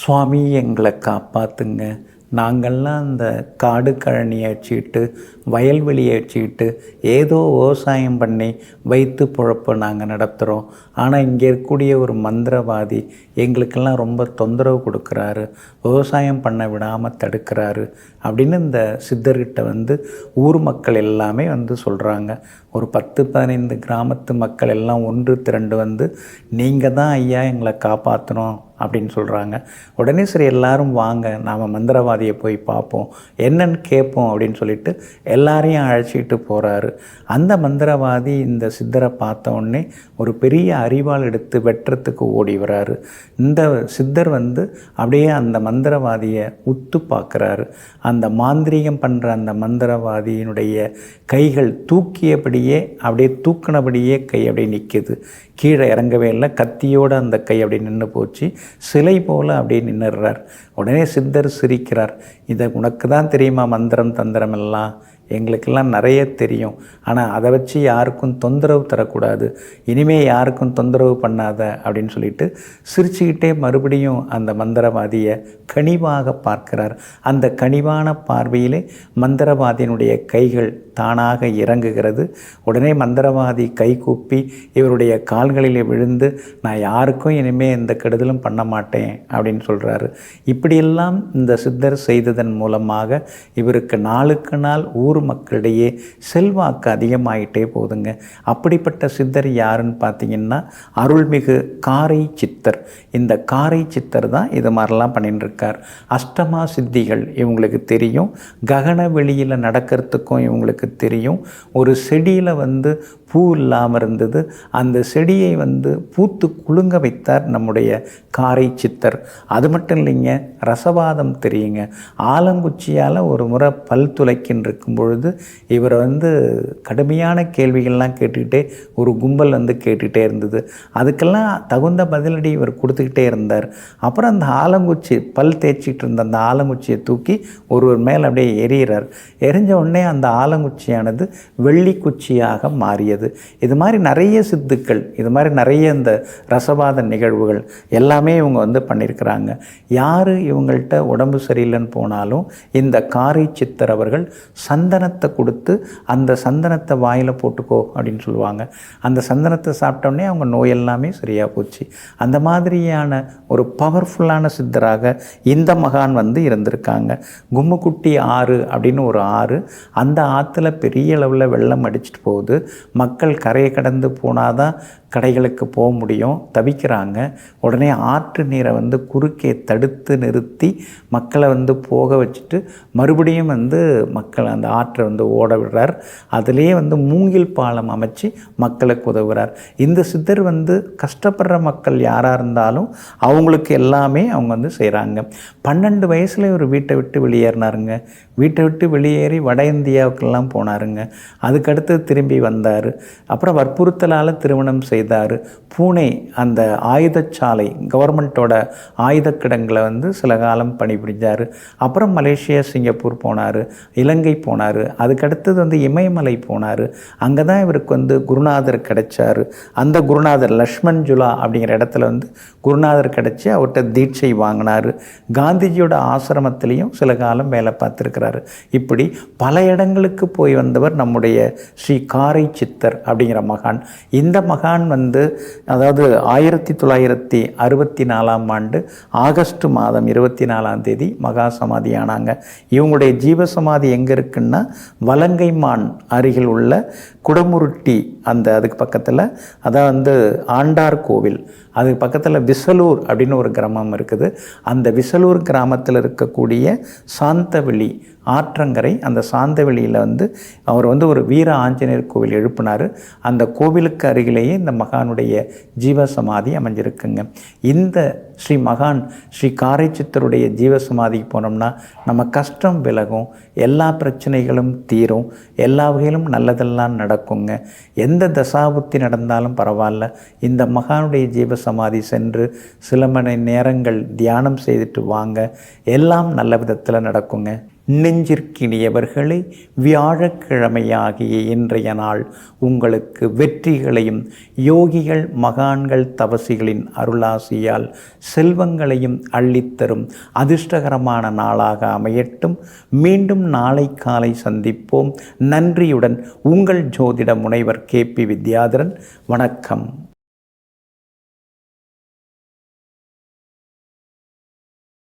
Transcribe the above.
சுவாமி எங்களை காப்பாற்றுங்க. நாங்கள்லாம் அந்த காடு கழனி அடிச்சுக்கிட்டு வயல்வெளியை அடிச்சுக்கிட்டு ஏதோ விவசாயம் பண்ணி வைத்து பொழப்பை நாங்கள் நடத்துகிறோம். ஆனால் இங்கே இருக்கக்கூடிய ஒரு மந்திரவாதி எங்களுக்கெல்லாம் ரொம்ப தொந்தரவு கொடுக்குறாரு, விவசாயம் பண்ண விடாமல் தடுக்கிறாரு அப்படின்னு இந்த சித்தர்கிட்ட ஊர் மக்கள் எல்லாமே சொல்கிறாங்க. ஒரு 10-15 கிராமத்து மக்கள் எல்லாம் ஒன்று திரண்டு நீங்கள் தான் ஐயா எங்களை காப்பாற்றணும் அப்படின்னு சொல்கிறாங்க. உடனே சரி எல்லாரும் வாங்க, நாம் மந்திரவாதியை போய் பார்ப்போம், என்னன்னு கேட்போம் அப்படின்னு சொல்லிட்டு எல்லாரையும் அழைச்சிக்கிட்டு போகிறாரு. அந்த மந்திரவாதி இந்த சித்தரை பார்த்த உடனே ஒரு பெரிய அரிவாள் எடுத்து வெட்டுறதுக்கு ஓடி வராரு. இந்த சித்தர் அப்படியே அந்த மந்திரவாதியை உத்து பார்க்குறாரு. அந்த மாந்திரீகம் பண்ணுற அந்த மந்திரவாதியினுடைய கைகள் தூக்கியபடியே அப்படியே தூக்கினபடியே கை அப்படியே நிற்கிது. கீழே இறங்கவே இல்லை. கத்தியோடு அந்த கை அப்படியே நின்று போச்சு. சிலை போல் அப்படியே நின்றுறார். உடனே சித்தர் சிரிக்கிறார். இதை உனக்கு தான் தெரியுமா மந்திரம் தந்திரம் எல்லாம்? எங்களுக்கெல்லாம் நிறைய தெரியும், ஆனால் அதை வச்சு யாருக்கும் தொந்தரவு தரக்கூடாது, இனிமேல் யாருக்கும் தொந்தரவு பண்ணாத அப்படின்னு சொல்லிட்டு சிரிச்சுக்கிட்டே மறுபடியும் அந்த மந்திரவாதியை கனிவாக பார்க்கிறார். அந்த கனிவான பார்வையிலே மந்திரவாதியினுடைய கைகள் தானாக இறங்குகிறது. உடனே மந்திரவாதி கை கூப்பி இவருடைய கால்களில் விழுந்து, நான் யாருக்கும் இனிமேல் எந்த கெடுதலும் பண்ண மாட்டேன் அப்படின்னு சொல்கிறாரு. இப்படியெல்லாம் இந்த சித்தர் செய்ததன் மூலமாக இவருக்கு நாளுக்கு நாள் ஊர் மக்களிடையே செல்வாக்கு அதிகமாயிட்டே போதுங்க. அப்படிப்பட்ட சித்தர் யாருன்னு பார்த்தீங்கன்னா அருள்மிகு காரை சித்தர். இந்த காரை சித்தர் தான் இது மாதிரிலாம் பண்ணிட்டு இருக்கார். அஷ்டமா சித்திகள் இவங்களுக்கு தெரியும். ககன வெளியில் நடக்கிறதுக்கும் இவங்களுக்கு தெரியும். ஒரு செடியில் பூ இல்லாமல் இருந்தது, அந்த செடியை பூத்து குலுங்க வைத்தார் நம்முடைய காரை சித்தர். அது மட்டும் இல்லைங்க, ரசவாதம் தெரியுங்க. ஆலங்குச்சியால் ஒரு முறை பல் துளைக்கின்னு இருக்கும் பொழுது இவர் கடுமையான கேள்விகள்லாம் கேட்டுக்கிட்டே ஒரு கும்பல் கேட்டுகிட்டே இருந்தது. அதுக்கெல்லாம் தகுந்த பதிலடி இவர் கொடுத்துக்கிட்டே இருந்தார். அப்புறம் அந்த ஆலங்குச்சி பல் தேய்ச்சிட்டு இருந்த அந்த ஆலங்குச்சியை தூக்கி ஒருவர் மேல் அப்படியே எறிகிறார். எரிஞ்ச உடனே அந்த ஆலங்குச்சியானது வெள்ளி குச்சியாக மாறியது. இது மாதிரி நிறைய சித்துக்கள், இது மாதிரி நிறைய இந்த ரசவாத நிகழ்வுகள் எல்லாமே இவங்க பண்ணியிருக்கிறாங்க. யார் இவங்கள்ட்ட உடம்பு சரியில்லைன்னு போனாலும் இந்த காரை சித்தர் அவர்கள் சந்தனத்தை கொடுத்து அந்த சந்தனத்தை வாயில் போட்டுக்கோ அப்படின்னு சொல்லுவாங்க. அந்த சந்தனத்தை சாப்பிட்டோன்னே அவங்க நோய் எல்லாமே சரியாக போச்சு. அந்த மாதிரியான ஒரு பவர்ஃபுல்லான சித்தராக இந்த மகான் இருந்திருக்காங்க. கும்முக்குட்டி ஆறு அப்படின்னு ஒரு ஆறு, அந்த ஆற்றுல பெரிய அளவில் வெள்ளம் அடிச்சிட்டு போகுது. மக்கள் கரையை கடந்து போனாதான் கடைகளுக்கு போக முடியும், தவிக்கிறாங்க. உடனே ஆற்று நீரை குறுக்கே தடுத்து நிறுத்தி மக்களை போக வச்சுட்டு மறுபடியும் மக்கள் அந்த ஆற்றை ஓட விடுறார். அதிலேயே மூங்கில் பாலம் அமைச்சு மக்களுக்கு உதவுறார். இந்த சித்தர் கஷ்டப்படுற மக்கள் யாராக இருந்தாலும் அவங்களுக்கு எல்லாமே அவங்க செய்கிறாங்க. 12 வயசில் ஒரு வீட்டை விட்டு வெளியேறினாருங்க. வீட்டை விட்டு வெளியேறி வட இந்தியாவுக்கெல்லாம் போனாருங்க. அதுக்கடுத்து திரும்பி வந்தார். அப்புறம் வற்புறுத்தலால் திருமணம் செய்தார். பூனே அந்த ஆயுதச்சாலை கவர்மெண்ட்டோட ஆயுதக்கிடங்கில் சில காலம் பணிபுரிஞ்சார். அப்புறம் மலேசியா, சிங்கப்பூர் போனார், இலங்கை போனார். அதுக்கடுத்தது இமயமலை போனார். அங்கே தான் இவருக்கு குருநாதர் கிடைச்சார். அந்த குருநாதர் லக்ஷ்மண் ஜுலா அப்படிங்கிற இடத்துல குருநாதர் கிடைச்சி அவர்கிட்ட தீட்சை வாங்கினார். காந்திஜியோட ஆசிரமத்திலையும் சில காலம் வேலை பார்த்துருக்கிறாரு. இப்படி பல இடங்களுக்கு போய் வந்தவர் நம்முடைய ஸ்ரீ காரை சித்தர் அப்படிங்கிற மகான். இந்த மகான் அதாவது 1964ஆம் ஆண்டு ஆகஸ்ட் மாதம் 24ஆம் தேதி மகா சமாதி ஆனாங்க. இவங்களுடைய ஜீவசமாதி எங்கே இருக்குன்னா வலங்கைமான் அருகில் உள்ள குடமுருட்டி, அதுக்கு பக்கத்தில் அதான் ஆண்டார் கோவில், அதுக்கு பக்கத்தில் விசலூர் அப்படின்னு ஒரு கிராமம் இருக்குது. அந்த விசலூர் கிராமத்தில் இருக்கக்கூடிய சாந்தவெளி ஆற்றங்கரை, அந்த சாந்தவெளியில் அவர் ஒரு வீர ஆஞ்சநேயர் கோவில் எழுப்பினார். அந்த கோவிலுக்கு அருகிலேயே இந்த மகானுடைய ஜீவசமாதி அமைஞ்சிருக்குங்க. இந்த ஸ்ரீ மகான் ஸ்ரீ காரை சித்தருடைய ஜீவசமாதிக்கு போனோம்னா நம்ம கஷ்டம் விலகும், எல்லா பிரச்சனைகளும் தீரும், எல்லா வகையிலும் நல்லதெல்லாம் நடக்குங்க. எந்த தசாபுத்தி நடந்தாலும் பரவாயில்ல, இந்த மகானுடைய ஜீவசமாதி சென்று சில மணி நேரங்கள் தியானம் செய்துட்டு வாங்க, எல்லாம் நல்ல விதத்தில் நடக்குங்க. நெஞ்சிற்கினியவர்களே, வியாழக்கிழமையாகிய இன்றைய நாள் உங்களுக்கு வெற்றிகளையும் யோகிகள் மகான்கள் தவசிகளின் அருளாசியால் செல்வங்களையும் அள்ளித்தரும் அதிர்ஷ்டகரமான நாளாக அமையட்டும். மீண்டும் நாளை காலை சந்திப்போம். நன்றியுடன் உங்கள் ஜோதிட முனைவர் KP வித்யாதரன். வணக்கம்.